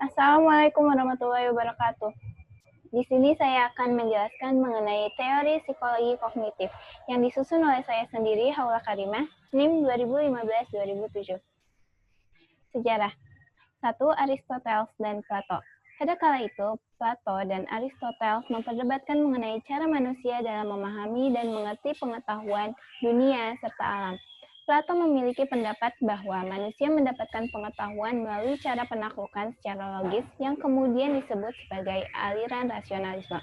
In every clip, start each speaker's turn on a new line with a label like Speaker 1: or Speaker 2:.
Speaker 1: Assalamualaikum warahmatullahi wabarakatuh. Di sini saya akan menjelaskan mengenai teori psikologi kognitif yang disusun oleh saya sendiri, Haula Karimah, NIM 2015-2007. Sejarah 1. Aristoteles dan Plato. Pada kala itu, Plato dan Aristoteles memperdebatkan mengenai cara manusia dalam memahami dan mengerti pengetahuan dunia serta alam. Plato memiliki pendapat bahwa manusia mendapatkan pengetahuan melalui cara penaklukan secara logis yang kemudian disebut sebagai aliran rasionalisme.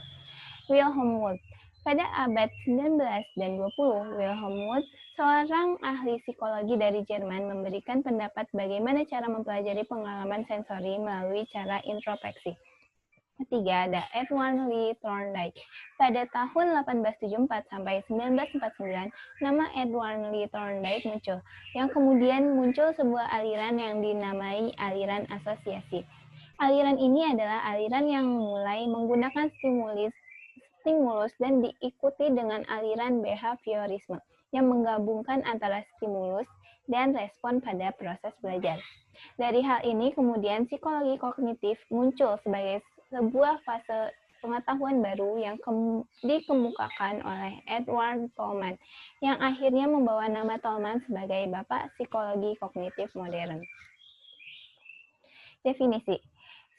Speaker 1: Wilhelm Wundt. Pada abad 19 dan 20, Wilhelm Wundt, seorang ahli psikologi dari Jerman, memberikan pendapat bagaimana cara mempelajari pengalaman sensori melalui cara introspeksi. Ketiga, ada Edward Lee Thorndike. Pada tahun 1874 sampai 1949, nama Edward Lee Thorndike muncul, yang kemudian muncul sebuah aliran yang dinamai aliran asosiasi. Aliran ini adalah aliran yang mulai menggunakan stimulus dan diikuti dengan aliran behaviorisme yang menggabungkan antara stimulus dan respon pada proses belajar. Dari hal ini kemudian psikologi kognitif muncul sebagai sebuah fase pengetahuan baru yang dikemukakan oleh Edward Tolman, yang akhirnya membawa nama Tolman sebagai Bapak Psikologi Kognitif Modern. Definisi.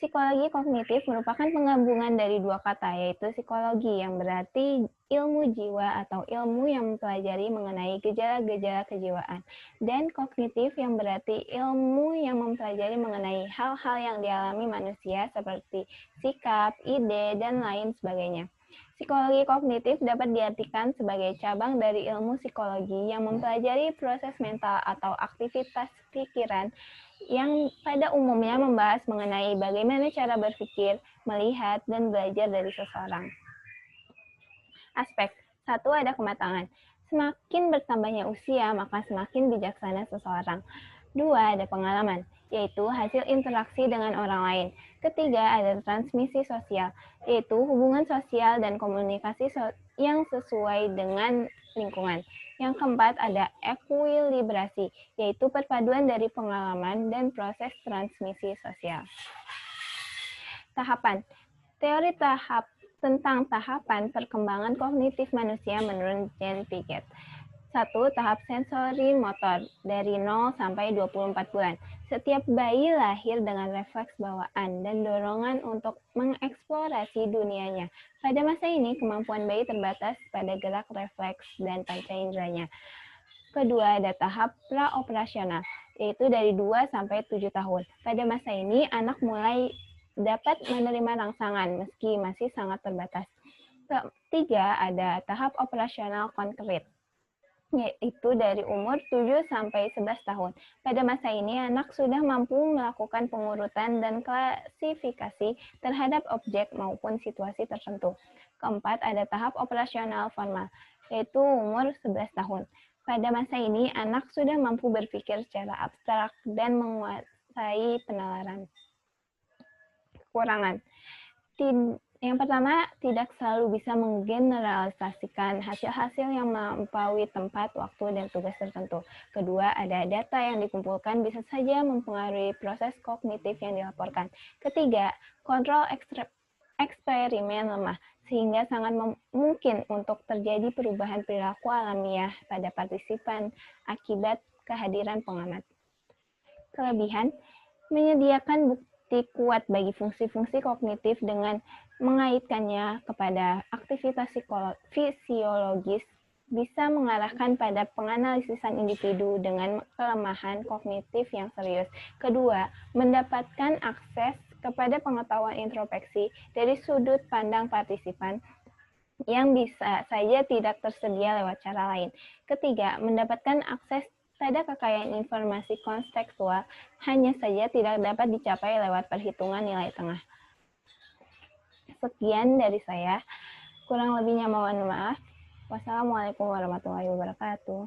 Speaker 1: Psikologi kognitif merupakan penggabungan dari dua kata, yaitu psikologi yang berarti ilmu jiwa atau ilmu yang mempelajari mengenai gejala-gejala kejiwaan, dan kognitif yang berarti ilmu yang mempelajari mengenai hal-hal yang dialami manusia seperti sikap, ide, dan lain sebagainya. Psikologi kognitif dapat diartikan sebagai cabang dari ilmu psikologi yang mempelajari proses mental atau aktivitas pikiran yang pada umumnya membahas mengenai bagaimana cara berpikir, melihat, dan belajar dari seseorang. Aspek 1. Ada kematangan. Semakin bertambahnya usia, maka semakin bijaksana seseorang. 2. Ada pengalaman, yaitu hasil interaksi dengan orang lain. Ketiga, ada transmisi sosial, yaitu hubungan sosial dan komunikasi yang sesuai dengan lingkungan. Yang keempat, ada ekuilibrasi, yaitu perpaduan dari pengalaman dan proses transmisi sosial. Tahapan. Teori tentang tahapan perkembangan kognitif manusia menurut Jean Piaget. 1. Tahap sensori motor dari 0 sampai 24 bulan. Setiap bayi lahir dengan refleks bawaan dan dorongan untuk mengeksplorasi dunianya. Pada masa ini, kemampuan bayi terbatas pada gerak refleks dan panca inderanya. Kedua, ada tahap praoperasional, yaitu dari 2 sampai 7 tahun. Pada masa ini, anak mulai dapat menerima rangsangan meski masih sangat terbatas. Ketiga, ada tahap operasional konkret, yaitu dari umur 7 sampai 11 tahun. Pada masa ini, anak sudah mampu melakukan pengurutan dan klasifikasi terhadap objek maupun situasi tertentu. Keempat, ada tahap operasional formal, yaitu umur 11 tahun. Pada masa ini, anak sudah mampu berpikir secara abstrak dan menguasai penalaran. Kekurangan. Yang pertama, tidak selalu bisa menggeneralisasikan hasil-hasil yang melampaui tempat, waktu, dan tugas tertentu. Kedua, ada data yang dikumpulkan bisa saja mempengaruhi proses kognitif yang dilaporkan. Ketiga, kontrol eksperimen lemah, sehingga sangat mungkin untuk terjadi perubahan perilaku alamiah pada partisipan akibat kehadiran pengamat. Kelebihan, menyediakan bukti kuat bagi fungsi-fungsi kognitif dengan mengaitkannya kepada aktivitas fisiologis, bisa mengarahkan pada penganalisisan individu dengan kelemahan kognitif yang serius. Kedua, mendapatkan akses kepada pengetahuan introspeksi dari sudut pandang partisipan yang bisa saja tidak tersedia lewat cara lain. Ketiga, mendapatkan akses pada kekayaan informasi kontekstual hanya saja tidak dapat dicapai lewat perhitungan nilai tengah. Sekian dari saya, kurang lebihnya mohon maaf. Wassalamualaikum warahmatullahi wabarakatuh.